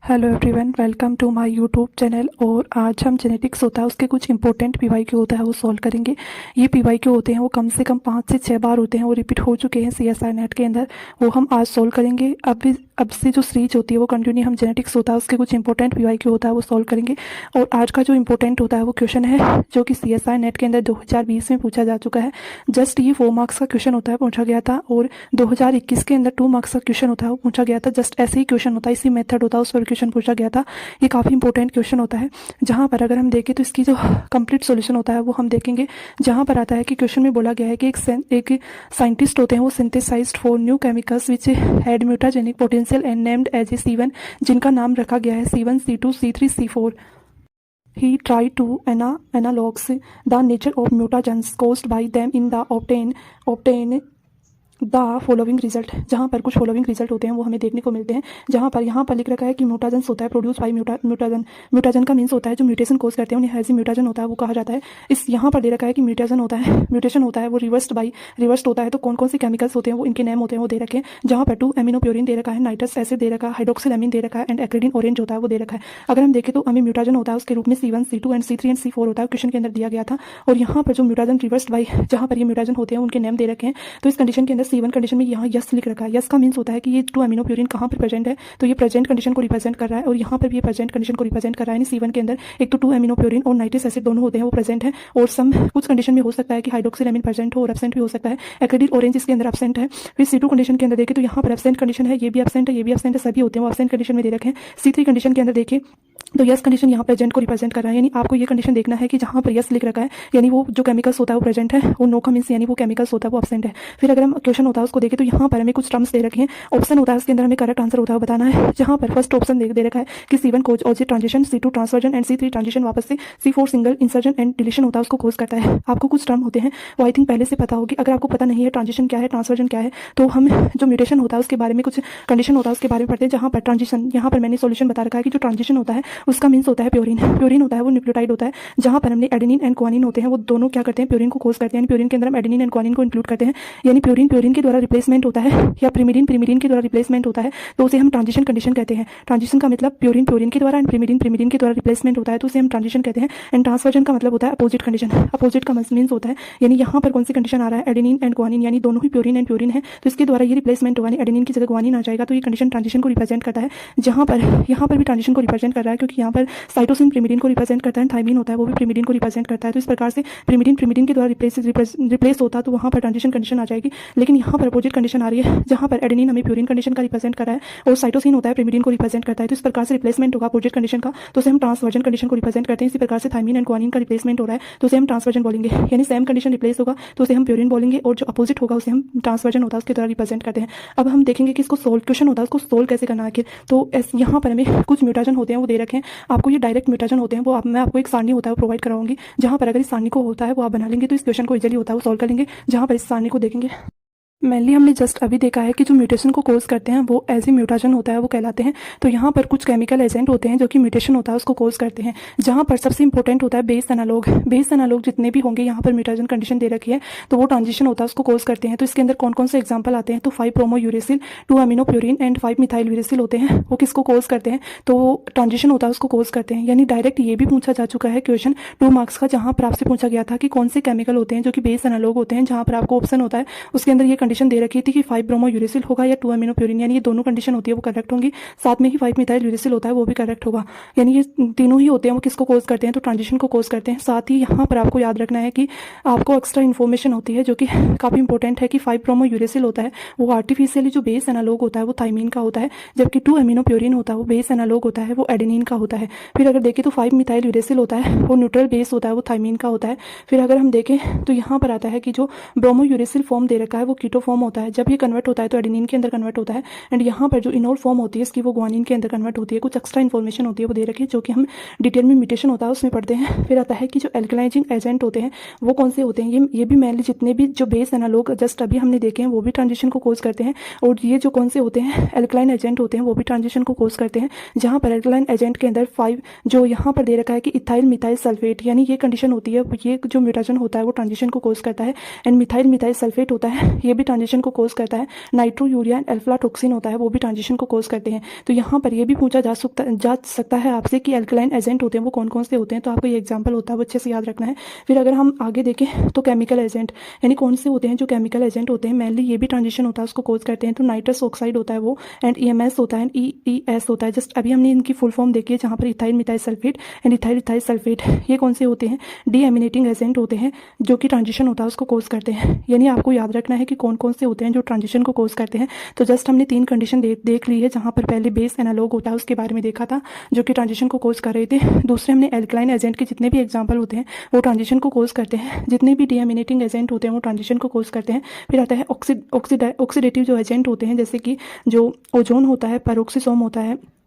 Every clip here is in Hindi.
Hello everyone, welcome to my YouTube channel. और आज हम जेनेटिक्स होता है उसके कुछ इंपॉर्टेंट पीवाईक्यू होता है वो सॉल्व करेंगे। ये पीवाईक्यू होते हैं वो कम से कम 5 से 6 बार होते हैं, वो रिपीट हो चुके हैं सीएसआई नेट के अंदर। वो हम आज सॉल्व करेंगे। अब से जो सीरीज होती है वो कंटिन्यू हम जेनेटिक्स होता है उसके कुछ इंपॉर्टेंट पीवाईक्यू होता है वो सॉल्व करेंगे। और आज का जो इंपॉर्टेंट होता है वो क्वेश्चन है जो कि सीएसआई नेट के अंदर 2020 में पूछा जा चुका है। जस्ट ये 4 मार्क्स का क्वेश्चन होता है, पूछा गया था। और 2021 के अंदर 2 मार्क्स का क्वेश्चन होता है वो पूछा गया था। जस्ट ऐसे ही क्वेश्चन होता है, इसी मेथड होता है, उस पर क्वेश्चन पूछा गया था। ये काफ़ी इंपॉर्टेंट क्वेश्चन होता है, जहाँ पर अगर हम देखें तो इसकी जो कंप्लीट सॉल्यूशन होता है वो हम देखेंगे। जहाँ पर आता है कि क्वेश्चन में बोला गया है कि एक साइंटिस्ट होते हैं वो synthesised 4 new chemicals which had mutagenic potential and named as a C1, जिनका नाम रखा गया है C1, C2, C3, C4। He tried to analogs the nature of mutagens caused by them in the obtain the following result. जहाँ पर कुछ फॉलोइंग रिजल्ट होते हैं वो हमें देखने को मिलते हैं। जहाँ पर यहाँ पर लिख रखा है कि म्यूटाजेंस होता है प्रोड्यूस बाई म्यूटाजन का मीन्स होता है जो म्यूटेशन कोज करते हैं उन्हें हैजी म्यूटाजन होता है वो कहा जाता है। इस यहाँ पर दे रखा है कि म्यूटेशन होता है वो रिवर्स्ड होता है। तो कौन कौन से केमिकल्स होते हैं वो इनके नेम होते हैं वो दे रखे हैं। जहाँ पर 2 एमिनो प्योरिन दे रखा है, नाइट्रस एसिड दे रखा है, हाइड्रोक्सिलामीन दे रखा है एंड एक्रिडिन ऑरेंज होता है वो दे रखा है। अगर हम देखें तो हमें म्यूटाजन होता है उसके रूप में C1, C2 and C3 and C4 होता है, क्वेश्चन के अंदर दिया गया था। और यहाँ पर जो म्यूटाजन रिवर्स्ड बाई, जहाँ पर ये म्यूटाजन होते हैं उनके नेम दे रखे हैं। तो इस कंडीशन के अंदर C1 कंडीशन में यहाँ यस लिख रखा है। यस का मीन्स होता है कि ये 2 एमिनो प्यूरिन कहाँ पर प्रेजेंट है, तो ये प्रेजेंट कंडीशन को रिप्रेजेंट कर रहा है। और यहाँ पर भी ये प्रेजेंट कंडीशन को रिप्रेजेंट कर रहा है। C1 के अंदर एक तो 2 एमिनो प्यूरिन और नाइट्रिक एसिड दोनों होते हैं वो प्रेजेंट है। और सम कुछ कंडीशन में हो सकता है कि हाइड्रोक्सिलामीन प्रेजेंट हो और एब्सेंट भी हो सकता है। एक्रिडिन ऑरेंज इसके अंदर एब्सेंट है। फिर C2 कंडीशन के अंदर देखें तो यहाँ पर एब्सेंट कंडीशन है, ये भी एब्सेंट है, ये भी एब्सेंट है, सभी होते हैं वो एब्सेंट कंडीशन में दे रखे हैं। C3 कंडीशन के अंदर देखिए तो यस कंडीशन यहाँ प्रेजेंट को रिप्रेजेंट कर रहा है। यानी आपको ये कंडीशन देखना है कि जहाँ पर यस लिख रखा है यानी वो जो केमिकल्स होता है वो प्रेजेंट है, और नो का मीन्स यानी वो केमिकल्स होता है वो एब्सेंट है। फिर अगर हम क्वेश्चन होता है उसको देखें तो यहाँ पर हमें कुछ टर्म्स दे रखे हैं, ऑप्शन होता है उसके अंदर हमें करेक्ट आंसर होता है बताना है। जहाँ पर फर्स्ट ऑप्शन दे रखा है कि C1 कोज ऑर्जिट transition, C2 transversion and C3 transition वापस से, C4 single insertion and deletion होता है उसको कोज करता है। आपको कुछ टर्म होते हैं वो आई थिंक पहले से पता होगी। अगर आपको पता नहीं है ट्रांजिशन क्या है, ट्रांसवर्जन क्या है, तो हम जो म्यूटेशन होता है उसके बारे में, कुछ कंडीशन होता है उसके बारे में पढ़ते हैं। जहाँ पर ट्रांजिशन, यहाँ पर मैंने सोल्यूशन बता रखा है कि जो ट्रांजिशन होता है उसका मीन्स होता है प्योरिन होता है वो न्यूक्लियोटाइड होता है। जहाँ पर हमने एडेनिन एंड ग्वानिन होते हैं वो दोनों क्या करते हैं, प्योरिन को कोज करते हैं। प्योरिन के अंदर हम एडेनिन एंड ग्वानिन को इंक्लूड करते हैं। यानी प्योरिन के द्वारा रिप्लेसमेंट होता है या प्रिमिडिन के द्वारा रिप्लेसमेंट होता है, तो उसे हम ट्रांजिशन कंडीशन कहते हैं। ट्रांजिशन का मतलब प्योरिन के द्वारा एंड प्रिमिडिन के द्वारा रिप्लेसमेंट होता है, तो उसे हम ट्रांजिशन कहते हैं। एंड ट्रांसवर्जन का मतलब होता है अपोजिट कंडीशन। अपोजिट का मीन्स होता है यानी यहाँ पर कौन सी कंडीशन आ रहा है, एडेनिन एंड ग्वानिन, यानी दोनों ही प्योरिन एंड प्योरिन है, तो इसके द्वारा ये रिप्लेसमेंट होगा, एडेनिन की जगह ग्वानिन आ जाएगा। तो ये कंडीशन ट्रांजिशन को रिप्रेजेंट करता है। जहाँ पर यहाँ पर भी ट्रांजिशन को रिप्रेजेंट कर रहा है, क्योंकि यहाँ पर साइटोसिन प्रिमिडिन को रिप्रेजेंट करता है, थाइमिन होता है वो भी प्रिमिडिन को रिप्रेजेंट करता है। तो इस प्रकार से प्रिमिडिन के द्वारा रिप्लेस होता है, तो वहाँ पर ट्रांजिशन कंडीशन आ जाएगी। लेकिन यहाँ पर अपोजिट कंडीशन आ रही है, जहाँ पर एडेनिन हमें प्योरिन कंडीशन का रिप्रेजेंट कर रहा है और साइटोसिन होता है प्रिमिडिन को रिप्रेजेंट करता है। तो इस प्रकार से रिप्लेसमेंट होगा अपोजिट कंडीशन का, तो उसे हम ट्रांसवर्जन कंडीशन को रिप्रेजेंट करते हैं। इसी प्रकार से थाइमिन एंड ग्वानिन का रिप्लेसमेंट हो रहा है, तो उसे हम ट्रांसवर्जन बोलेंगे। यानी सेम कंडीशन रिप्लेस होगा तो उसे हम प्योरिन बोलेंगे, और जो अपोजिट होगा उसे हम ट्रांसवर्जन होता है उसके द्वारा रिप्रेजेंट करते हैं। अब हम देखेंगे कि इसको सोल्व क्वेश्चन होता है उसको सोल्व कैसे करना आखिर। तो यहाँ पर हमें कुछ म्यूटाजन होते हैं वो दे रखे हैं। आपको ये डायरेक्ट म्यूटाजन होते हैं वो मैं आपको एक सारणी होता है वो प्रोवाइड कराऊंगी, जहाँ पर अगर इस सारणी को होता है वो आप बना लेंगे तो इस क्वेश्चन को इजीली होता है वो सॉल्व कर लेंगे। जहाँ पर इस सारणी को देखेंगे, मेनली हमने जस्ट अभी देखा है कि जो म्यूटेशन को कोज करते हैं वो एज ए म्यूटाजन होता है वो कहलाते हैं। तो यहाँ पर कुछ केमिकल एजेंट होते हैं जो कि म्यूटेशन होता है उसको कोज करते हैं। जहाँ पर सबसे इंपॉर्टेंट होता है बेस एनालॉग जितने भी होंगे यहाँ पर म्यूटाजन कंडीशन दे रखी है तो वो ट्रांजिशन होता है उसको कोज करते हैं। तो इसके अंदर कौन कौन से एग्जाम्पल आते हैं, तो 5 promo uracil, 2 amino purine and 5 methyl uracil होते हैं, वो किसको कोज करते हैं, तो वो ट्रांजिशन होता है उसको कोज करते हैं। यानी डायरेक्ट ये भी पूछा जा चुका है क्वेश्चन 2 मार्क्स का, जहाँ पर आपसे पूछा गया था कि कौन से केमिकल होते हैं जो कि बेस एनालॉग होते हैं। जहाँ पर आपको ऑप्शन होता है उसके अंदर ये कंडीशन दे रखी थी कि 5 ब्रोमो यूरेसिल होगा या 2 अमीनो प्योरिन, यानी ये दोनों कंडीशन होती है वो करेक्ट होंगी। साथ में ही 5 मिथाइल यूरेसिल होता है वो भी करेक्ट होगा। यानी ये तीनों ही होते हैं वो किसको कोज करते हैं, तो ट्रांजिशन को कोज करते हैं। साथ ही यहाँ पर आपको याद रखना है कि आपको एक्स्ट्रा इन्फॉर्मेशन होती है जो कि काफ़ी इंपॉर्टेंट है कि 5 ब्रोमो यूरेसिल होता है वो आर्टिफिशियली जो बेस एनालॉग होता है वो थाइमिन का होता है, जबकि 2 अमीनो प्योरिन होता है वो बेस एनालॉग होता है वो एडेनिन का होता है। फिर अगर देखें तो 5 मिथाइल यूरेसिल होता है वो न्यूट्रल बेस होता है वो थाइमिन का होता है। फिर अगर हम देखें तो यहाँ पर आता है कि जो ब्रोमो यूरेसिल फॉर्म दे रखा है वो कीटो फॉर्म होता है, जब ये कन्वर्ट होता है तो एडेनिन के अंदर कन्वर्ट होता है। एंड यहाँ पर जो इनोल फॉर्म होती है इसकी वो ग्वानिन के अंदर कन्वर्ट होती है। कुछ एक्स्ट्रा इन्फॉर्मेशन होती है वो दे रखी है जो कि हम डिटेल में म्यूटेशन होता है उसमें पढ़ते हैं। फिर आता है कि जो एल्कलाइजिंग एजेंट होते हैं वो कौन से होते हैं, ये भी मेनली जितने भी जो बेस एनालॉग जस्ट अभी हमने देखे हैं वो भी ट्रांजिशन को कोज करते हैं। और ये जो कौन से होते हैं एल्कलाइन एजेंट होते हैं वो भी ट्रांजिशन को कोज करते हैं। जहाँ पर एल्कलाइन एजेंट के अंदर 5 जो यहाँ पर दे रखा है कि इथाइल मिथाइल सल्फेट, यानी ये कंडीशन होती है, ये जो म्यूटेशन होता है वो ट्रांजिशन को कोज करता है। एंड मिथाइल सल्फेट होता है ये भी ट्रांजिशन को कोज करता है। Nitro urea and alpha toxin होता है, वो भी ट्रांजिशन को कोज करते हैं। तो यहाँ पर ये भी पूछा जा सकता है आपसे कि अल्कलाइन एजेंट होते हैं वो कौन कौन से होते हैं, तो आपको ये एग्जाम्पल होता है वो अच्छे से याद रखना है। फिर अगर हम आगे देखें तो केमिकल एजेंट यानी कौन से होते हैं जो केमिकल एजेंट होते हैं, मेनली ये भी ट्रांजिशन होता है उसको कोज करते हैं। तो नाइट्रस ऑक्साइड होता है वो, एंड EMS होता है, एंड EES होता है। जस्ट अभी हमने इनकी फुल फॉर्म देखी है, जहाँ पर ethyl methyl sulphate and ethyl ethyl sulphate, ये कौन से होते हैं, डीएमिनेटिंग एजेंट होते हैं जो कि ट्रांजिशन होता है उसको कोज करते हैं। यानी आपको याद रखना है कि कौन कौन से होते हैं जो ट्रांजिशन को कोज करते हैं। तो जस्ट हमने 3 कंडीशन देख ली है, जहाँ पर पहले बेस एनालॉग होता है उसके बारे में देखा था जो कि ट्रांजिशन को कोज कर रहे थे। दूसरे हमने एल्कलाइन एजेंट के जितने भी एग्जाम्पल होते हैं वो ट्रांजिशन को कोज करते हैं, जितने भी डीएमिनेटिंग एजेंट होते हैं वो ट्रांजिशन को कोज करते हैं। फिर आता है ऑक्सीडेटिव जो एजेंट होते हैं, जैसे कि जो ओजोन होता है, पेरोक्सिसोम होता है,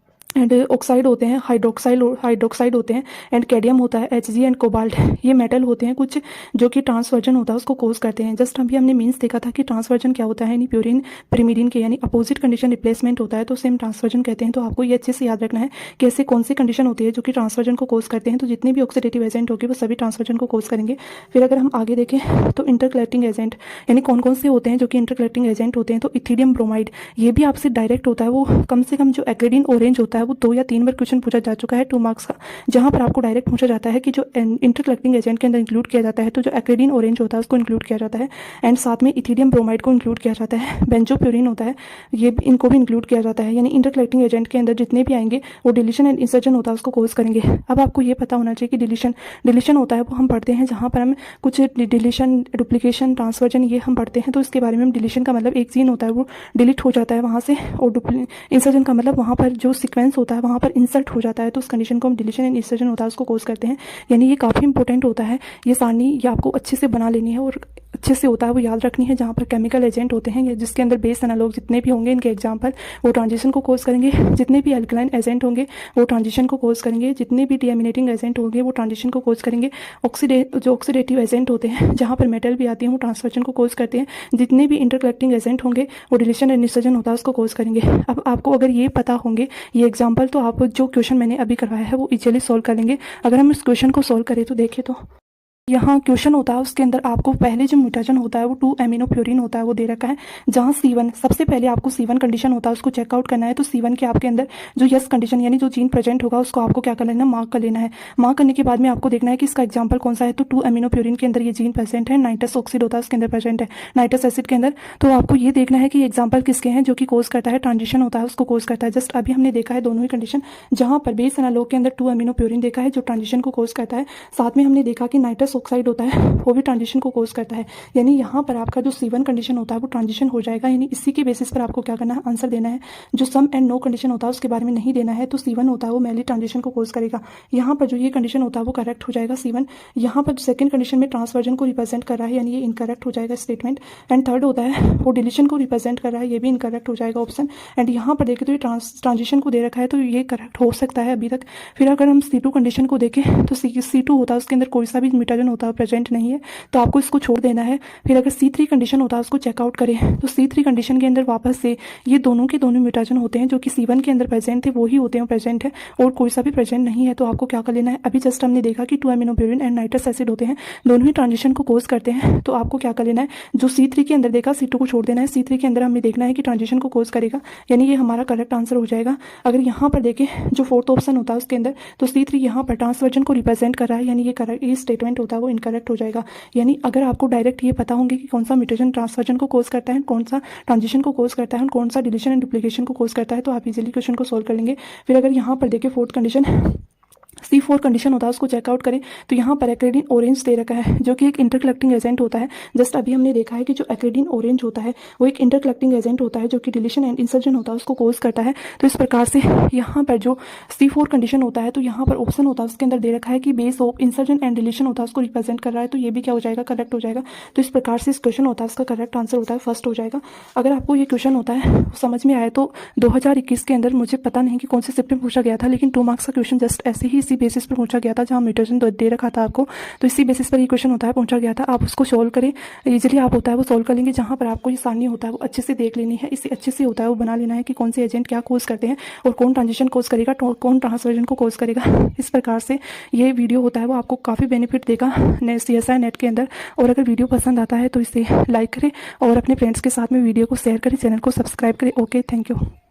एंड ऑक्साइड होते हैं, हाइड्रोक्साइड होते हैं, एंड कैडियम होता है, Hg एंड कोबाल्ट, ये मेटल होते हैं कुछ जो कि ट्रांसवर्जन होता है उसको कोज करते हैं। जस्ट अभी हमने मीन्स देखा था कि ट्रांसवर्जन क्या होता है, यानी प्यूरिन पिरिमिडिन के यानी अपोजिट कंडीशन रिप्लेसमेंट होता है, तो सेम ट्रांसवर्जन कहते हैं। तो आपको ये अच्छे से याद रखना है कि ऐसे कौन सी कंडीशन होती है जो कि ट्रांसवर्जन को कोज करते हैं। तो जितने भी ऑक्सीडेटिव एजेंट होंगे वो सभी ट्रांसवर्जन को कोज करेंगे। फिर अगर हम आगे देखें तो इंटरकलेक्टिंग एजेंट यानी कौन कौन से होते हैं जो कि इंटरकलेक्टिंग एजेंट होते हैं। तो इथीलियम ब्रोमाइड, ये भी आपसे डायरेक्ट होता है, वो कम से कम जो एक्रेडिन ऑरेंज होता है वो 2 या 3 बार क्वेश्चन पूछा जा चुका है 2 मार्क्स का, जहां पर आपको डायरेक्ट पूछा जाता है कि जो इंटरकलेक्टिंग एजेंट के अंदर इंक्लूड किया जाता है, तो जो एक्रेडिन ऑरेंज होता है उसको इंक्लूड किया जाता है, एंड साथ में इथीलियम ब्रोमाइड को इंक्लूड किया जाता है। बेंजोप्यूरिन होता है, ये इनको भी इंक्लूड किया जाता है। यानी इंटरकलेक्टिंग एजेंट के अंदर जितने भी आएंगे वो डिलीशन एंड इंसर्जन होता है उसको कोज करेंगे। अब आपको ये पता होना चाहिए कि डिलीशन होता है वो हम पढ़ते हैं जहाँ पर हम कुछ डिलीशन, डुप्लीकेशन, ट्रांसवर्जन ये हम पढ़ते हैं। तो इसके बारे में हम डिलीशन का मतलब एक जीन होता है वो डिलीट हो जाता है वहाँ से, और इंसर्जन का मतलब वहाँ पर जो सीक्वेंस होता है वहाँ पर इंसर्ट हो जाता है, तो उस कंडीशन को हम डिलीशन एंड इंसर्जन होता है उसको कोज करते हैं। यानी ये काफ़ी इंपॉर्टेंट होता है, ये सारणी ये आपको अच्छे से बना लेनी है और अच्छे से होता है वो याद रखनी है। जहाँ पर केमिकल एजेंट होते हैं जिसके अंदर बेस एनालॉग जितने भी होंगे इनके एग्जाम्पल वो ट्रांजिशन को कोज करेंगे, जितने भी अल्कलाइन एजेंट होंगे वो ट्रांजिशन को कोज करेंगे, जितने भी डीएमिनेटिंग एजेंट होंगे वो ट्रांजिशन को कोज करेंगे। जो ऑक्सीडेटिव एजेंट होते हैं जहाँ पर मेटल भी आती है वो ट्रांसवर्जन को कोज करते हैं, जितने भी इंटरकलेक्टिंग एजेंट होंगे वो डिलीशन एंड इंसर्जन होता है उसको कोज करेंगे। अब आपको अगर ये पता होंगे ये एग्जाम्पल, तो आप जो क्वेश्चन मैंने अभी करवाया है वो इजीली सॉल्व कर लेंगे। अगर हम इस क्वेश्चन को सॉल्व करें तो देखिए, तो यहाँ क्वेश्चन होता है उसके अंदर आपको पहले जो म्यूटेशन होता है वो 2 एमिनो प्यूरिन होता है वो दे रखा है, जहाँ C1 सबसे पहले आपको C1 कंडीशन होता है उसको चेकआउट करना है। तो C1 के आपके अंदर जो यस कंडीशन यानी जो जीन प्रेजेंट होगा उसको आपको क्या कर लेना है, मार्क कर लेना है। मार्क करने के बाद में आपको देखना है कि इसका एग्जाम्पल कौन सा है। तो 2 एमिनो प्यूरिन के अंदर ये जीन प्रेजेंट है, नाइट्रस ऑक्साइड होता है उसके अंदर प्रेजेंट है, नाइट्रस एसिड के अंदर। तो आपको ये देखना है कि एग्जाम्पल किसके हैं जो कि कोज करता है, ट्रांजिशन होता है उसको कोज करता है। जस्ट अभी हमने देखा है दोनों ही कंडीशन, जहाँ पर बेस एनालॉग के अंदर 2 एमिनो प्यूरिन देखा है जो ट्रांजिशन को कोज करता है, साथ में हमने देखा कि नाइट्रस ऑक्साइड होता है वो भी ट्रांजिशन को कोज करता है। यानी यहाँ पर आपका जो C1 कंडीशन होता है वो ट्रांजिशन हो जाएगा। यानी इसी के बेसिस पर आपको क्या करना है, आंसर देना है। जो सम एंड नो कंडीशन होता है उसके बारे में नहीं देना है। तो C1 होता है वो मेनली ट्रांजिशन को कोज करेगा। यहाँ पर जो ये कंडीशन होता है वो करेक्ट हो जाएगा C1। यहाँ पर सेकंड कंडीशन में ट्रांसवर्जन को रिप्रेजेंट कर रहा है, यानी ये इनकरेक्ट हो जाएगा स्टेटमेंट। एंड थर्ड होता है वो डिलीशन को रिप्रेजेंट कर रहा है, ये भी इनकरेक्ट हो जाएगा ऑप्शन। एंड यहाँ पर देखें तो ये ट्रांजिशन को दे रखा है, तो ये करेक्ट हो सकता है अभी तक। फिर अगर हम C2 कंडीशन को देखें तो C2 होता है उसके अंदर कोई सा भी म्यूटेशन होता है प्रेजेंट नहीं है, तो आपको इसको छोड़ देना है। फिर अगर C3 कंडीशन होता है उसको चेकआउट करें तो C3 कंडीशन के अंदर वापस से ये दोनों के दोनों म्यूटेशन होते हैं जो कि C1 के अंदर प्रेजेंट थे वो ही होते हैं प्रेजेंट है, और कोई सा भी प्रेजेंट नहीं है। तो आपको क्या कर लेना है, अभी जस्ट हमने देखा कि 2 amino purine and nitrous acid होते हैं, दोनों ही ट्रांजिशन को कोज करते हैं। तो आपको क्या कर लेना है, जो C3 के अंदर देखा C2 को छोड़ देना है, C3 के अंदर हमें देखना है कि ट्रांजिशन को कोज करेगा, यानी ये हमारा करेक्ट आंसर हो जाएगा। अगर यहाँ पर देखें जो फोर्थ ऑप्शन होता है उसके अंदर, तो C3 यहाँ पर ट्रांसवर्जन को रिप्रेजेंट कर रहा है, यानी ये करेक्ट ये स्टेटमेंट होता है वो इनकरेक्ट हो जाएगा। यानी अगर आपको डायरेक्ट ये पता होंगे कि कौन सा म्यूटेशन ट्रांसवर्जन को कोज करता है, कौन सा ट्रांजिशन को कोज करता है, कौन सा डिलीशन एंड डुप्लीकेशन को कोज करता है, तो आप इजीली क्वेश्चन को सोल्व कर लेंगे। फिर अगर यहाँ पर देखें फोर्थ कंडीशन C4 कंडीशन होता है उसको चेकआउट करें तो यहाँ पर एक्रेडिन ऑरेंज दे रखा है जो कि एक इंटरकलेक्टिंग एजेंट होता है। जस्ट अभी हमने देखा है कि जो एक्रेडिन ऑरेंज होता है वो एक इंटरकलेक्टिंग एजेंट होता है जो कि डिलीशन एंड इंसर्जन होता है उसको कोज करता है। तो इस प्रकार से यहाँ पर जो C4 कंडीशन होता है तो यहाँ पर ऑप्शन होता है उसके अंदर दे रखा है कि base of insertion and deletion होता है उसको रिप्रेजेंट कर रहा है, तो ये भी क्या हो जाएगा, करेक्ट हो जाएगा। तो इस प्रकार से इस क्वेश्चन होता है उसका करेक्ट आंसर होता है फर्स्ट हो जाएगा। अगर आपको ये क्वेश्चन होता है समझ में आया तो 2021 के अंदर मुझे पता नहीं कि कौन से शिफ्ट में पूछा गया था, लेकिन 2 मार्क्स का क्वेश्चन जस्ट ऐसे ही इसी बेसिस पर पूछा गया था, जहाँ म्यूटेशन दे रखा था आपको, तो इसी बेसिस पर ये क्वेश्चन होता है, पूछा गया था, आप उसको सोल्व करें, इजीली आप होता है वो सोल्व कर लेंगे। जहाँ पर आपको ये सारणी होता है वो अच्छे से देख लेनी है, इसे अच्छे से होता है वो बना लेना है कि कौन से एजेंट क्या कोज करते हैं और कौन ट्रांजिशन कोज करेगा, कौन ट्रांसवर्जन को कोज करेगा। इस प्रकार से ये वीडियो होता है वो आपको काफ़ी बेनिफिट देगा CSI नेट के अंदर। और अगर वीडियो पसंद आता है तो इसे लाइक करें और अपने फ्रेंड्स के साथ में वीडियो को शेयर करें, चैनल को सब्सक्राइब करें। Okay, thank you.